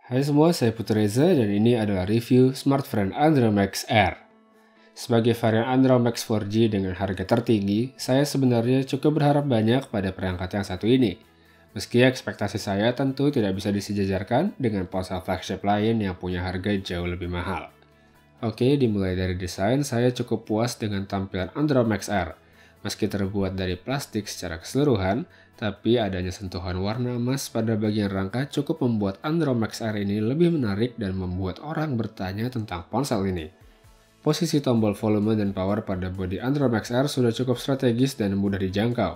Hai semua, saya Putu Reza dan ini adalah review smartphone Android Max Air. Sebagai varian Android Max 4G dengan harga tertinggi, saya sebenarnya cukup berharap banyak pada perangkat yang satu ini. Meski ekspektasi saya tentu tidak bisa disejajarkan dengan ponsel flagship lain yang punya harga jauh lebih mahal. Oke, dimulai dari desain, saya cukup puas dengan tampilan Android Max Air. Meski terbuat dari plastik secara keseluruhan, tapi adanya sentuhan warna emas pada bagian rangka cukup membuat Android Max Air ini lebih menarik dan membuat orang bertanya tentang ponsel ini. Posisi tombol volume dan power pada bodi Android Max Air sudah cukup strategis dan mudah dijangkau.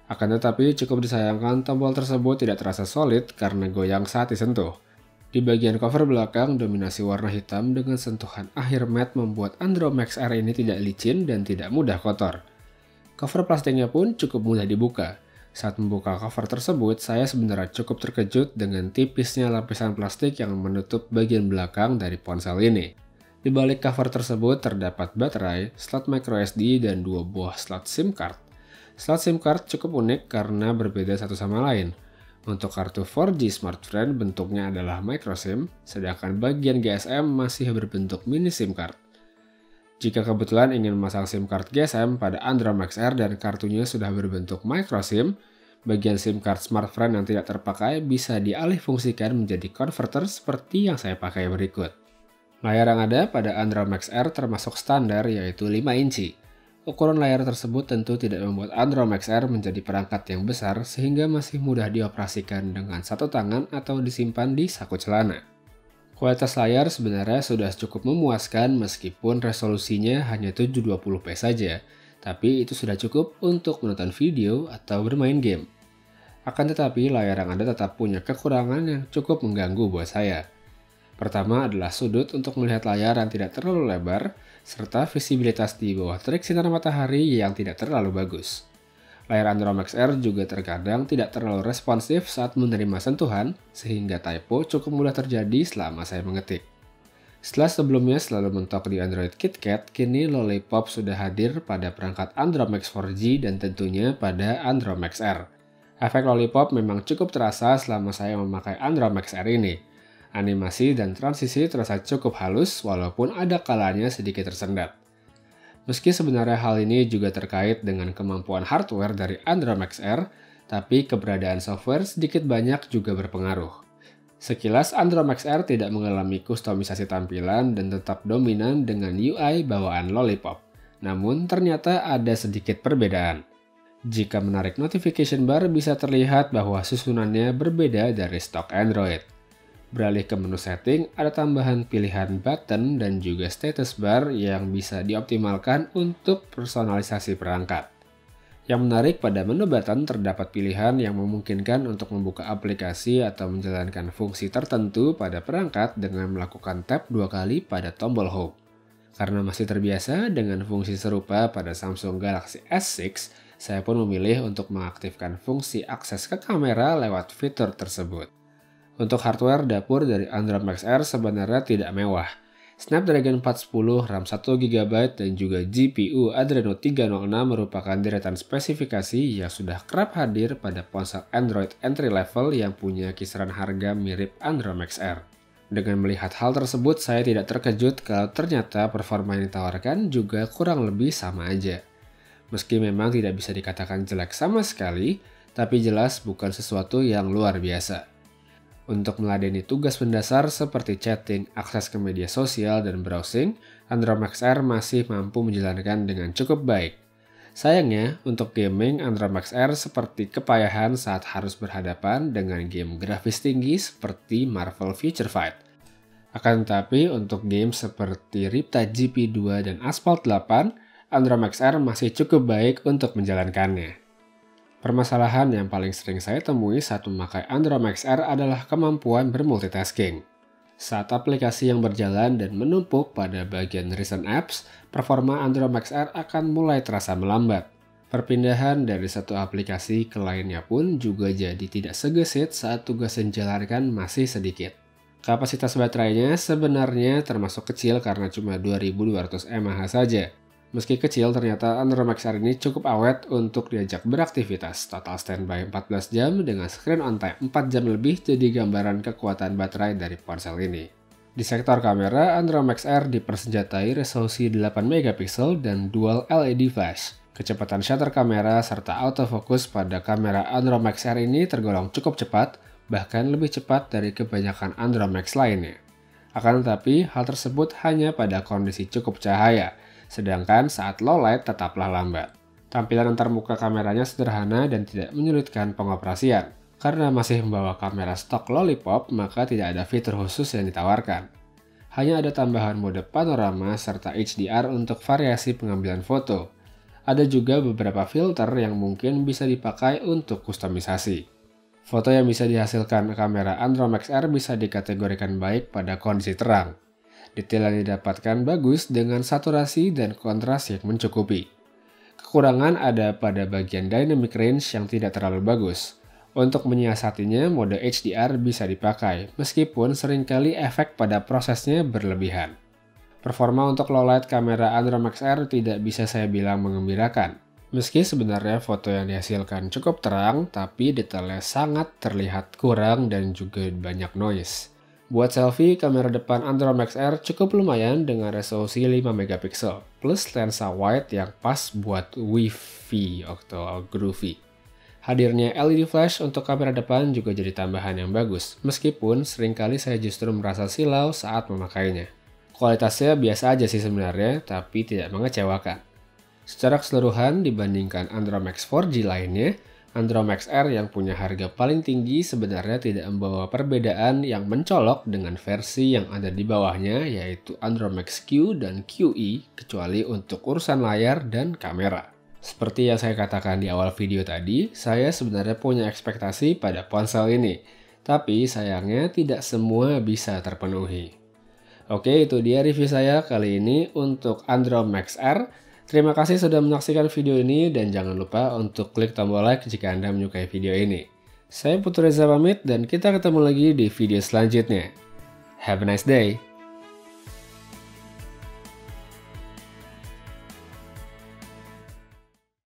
Akan tetapi cukup disayangkan tombol tersebut tidak terasa solid karena goyang saat disentuh. Di bagian cover belakang, dominasi warna hitam dengan sentuhan akhir matte membuat Android Max Air ini tidak licin dan tidak mudah kotor. Cover plastiknya pun cukup mudah dibuka. Saat membuka cover tersebut, saya sebenarnya cukup terkejut dengan tipisnya lapisan plastik yang menutup bagian belakang dari ponsel ini. Di balik cover tersebut terdapat baterai, slot microSD, dan dua buah slot SIM card. Slot SIM card cukup unik karena berbeda satu sama lain. Untuk kartu 4G smartphone bentuknya adalah micro SIM, sedangkan bagian GSM masih berbentuk mini SIM card. Jika kebetulan ingin memasang SIM card GSM pada Android Max Air dan kartunya sudah berbentuk micro SIM, bagian SIM card smartphone yang tidak terpakai bisa dialih fungsikan menjadi converter seperti yang saya pakai berikut. Layar yang ada pada Android Max Air termasuk standar yaitu 5 inci. Ukuran layar tersebut tentu tidak membuat Android Max Air menjadi perangkat yang besar sehingga masih mudah dioperasikan dengan satu tangan atau disimpan di saku celana. Kualitas layar sebenarnya sudah cukup memuaskan meskipun resolusinya hanya 720p saja, tapi itu sudah cukup untuk menonton video atau bermain game. Akan tetapi layar yang ada tetap punya kekurangan yang cukup mengganggu buat saya. Pertama adalah sudut untuk melihat layar yang tidak terlalu lebar, serta visibilitas di bawah terik sinar matahari yang tidak terlalu bagus. Layar Android Max Air juga terkadang tidak terlalu responsif saat menerima sentuhan, sehingga typo cukup mudah terjadi selama saya mengetik. Setelah sebelumnya selalu mentok di Android KitKat, kini Lollipop sudah hadir pada perangkat Android Max 4G dan tentunya pada Android Max Air. Efek Lollipop memang cukup terasa selama saya memakai Android Max Air ini. Animasi dan transisi terasa cukup halus walaupun ada kalanya sedikit tersendat. Meski sebenarnya hal ini juga terkait dengan kemampuan hardware dari Android Max Air, tapi keberadaan software sedikit banyak juga berpengaruh. Sekilas Android Max Air tidak mengalami kustomisasi tampilan dan tetap dominan dengan UI bawaan Lollipop. Namun ternyata ada sedikit perbedaan. Jika menarik notification bar bisa terlihat bahwa susunannya berbeda dari stok Android. Beralih ke menu setting, ada tambahan pilihan button dan juga status bar yang bisa dioptimalkan untuk personalisasi perangkat. Yang menarik pada menu button terdapat pilihan yang memungkinkan untuk membuka aplikasi atau menjalankan fungsi tertentu pada perangkat dengan melakukan tap 2 kali pada tombol home. Karena masih terbiasa dengan fungsi serupa pada Samsung Galaxy S6, saya pun memilih untuk mengaktifkan fungsi akses ke kamera lewat fitur tersebut. Untuk hardware dapur dari Android Max Air sebenarnya tidak mewah. Snapdragon 410, RAM 1GB, dan juga GPU Adreno 306 merupakan deretan spesifikasi yang sudah kerap hadir pada ponsel Android entry level yang punya kisaran harga mirip Android Max Air. Dengan melihat hal tersebut, saya tidak terkejut kalau ternyata performa yang ditawarkan juga kurang lebih sama aja. Meski memang tidak bisa dikatakan jelek sama sekali, tapi jelas bukan sesuatu yang luar biasa. Untuk meladeni tugas mendasar seperti chatting, akses ke media sosial, dan browsing, Android Max Air masih mampu menjalankan dengan cukup baik. Sayangnya, untuk gaming, Android Max Air seperti kepayahan saat harus berhadapan dengan game grafis tinggi seperti Marvel Future Fight. Akan tetapi, untuk game seperti Ripta GP2 dan Asphalt 8, Android Max Air masih cukup baik untuk menjalankannya. Permasalahan yang paling sering saya temui saat memakai Android Max Air adalah kemampuan bermultitasking. Saat aplikasi yang berjalan dan menumpuk pada bagian recent apps, performa Android Max Air akan mulai terasa melambat. Perpindahan dari satu aplikasi ke lainnya pun juga jadi tidak segesit saat tugas yang dijalankan masih sedikit. Kapasitas baterainya sebenarnya termasuk kecil karena cuma 2200 mAh saja. Meski kecil, ternyata Androm XR ini cukup awet untuk diajak beraktivitas. Total standby 14 jam dengan screen on time 4 jam lebih jadi gambaran kekuatan baterai dari ponsel ini. Di sektor kamera, Androm XR dipersenjatai resolusi 8 megapiksel dan dual LED flash. Kecepatan shutter kamera serta autofocus pada kamera Androm XR ini tergolong cukup cepat, bahkan lebih cepat dari kebanyakan Androm Max lainnya. Akan tetapi, hal tersebut hanya pada kondisi cukup cahaya, sedangkan saat low light tetaplah lambat. Tampilan antarmuka kameranya sederhana dan tidak menyulitkan pengoperasian. Karena masih membawa kamera stok Lollipop, maka tidak ada fitur khusus yang ditawarkan. Hanya ada tambahan mode panorama serta HDR untuk variasi pengambilan foto. Ada juga beberapa filter yang mungkin bisa dipakai untuk kustomisasi. Foto yang bisa dihasilkan kamera Androm XR bisa dikategorikan baik pada kondisi terang. Detail yang didapatkan bagus dengan saturasi dan kontras yang mencukupi. Kekurangan ada pada bagian dynamic range yang tidak terlalu bagus. Untuk menyiasatinya, mode HDR bisa dipakai, meskipun seringkali efek pada prosesnya berlebihan. Performa untuk low light kamera Androm XR tidak bisa saya bilang mengembirakan. Meski sebenarnya foto yang dihasilkan cukup terang, tapi detailnya sangat terlihat kurang dan juga banyak noise. Buat selfie, kamera depan Androm XR cukup lumayan dengan resolusi 5 megapiksel, plus lensa wide yang pas buat wavy atau groovy. Hadirnya LED flash untuk kamera depan juga jadi tambahan yang bagus, meskipun seringkali saya justru merasa silau saat memakainya. Kualitasnya biasa aja sih sebenarnya, tapi tidak mengecewakan. Secara keseluruhan, dibandingkan Androm Max 4G lainnya, Androm XR yang punya harga paling tinggi sebenarnya tidak membawa perbedaan yang mencolok dengan versi yang ada di bawahnya, yaitu Androm Max Q dan QE, kecuali untuk urusan layar dan kamera. Seperti yang saya katakan di awal video tadi, saya sebenarnya punya ekspektasi pada ponsel ini, tapi sayangnya tidak semua bisa terpenuhi. Oke, itu dia review saya kali ini untuk Androm Max R. Terima kasih sudah menyaksikan video ini dan jangan lupa untuk klik tombol like jika Anda menyukai video ini. Saya Putu Reza pamit dan kita ketemu lagi di video selanjutnya. Have a nice day!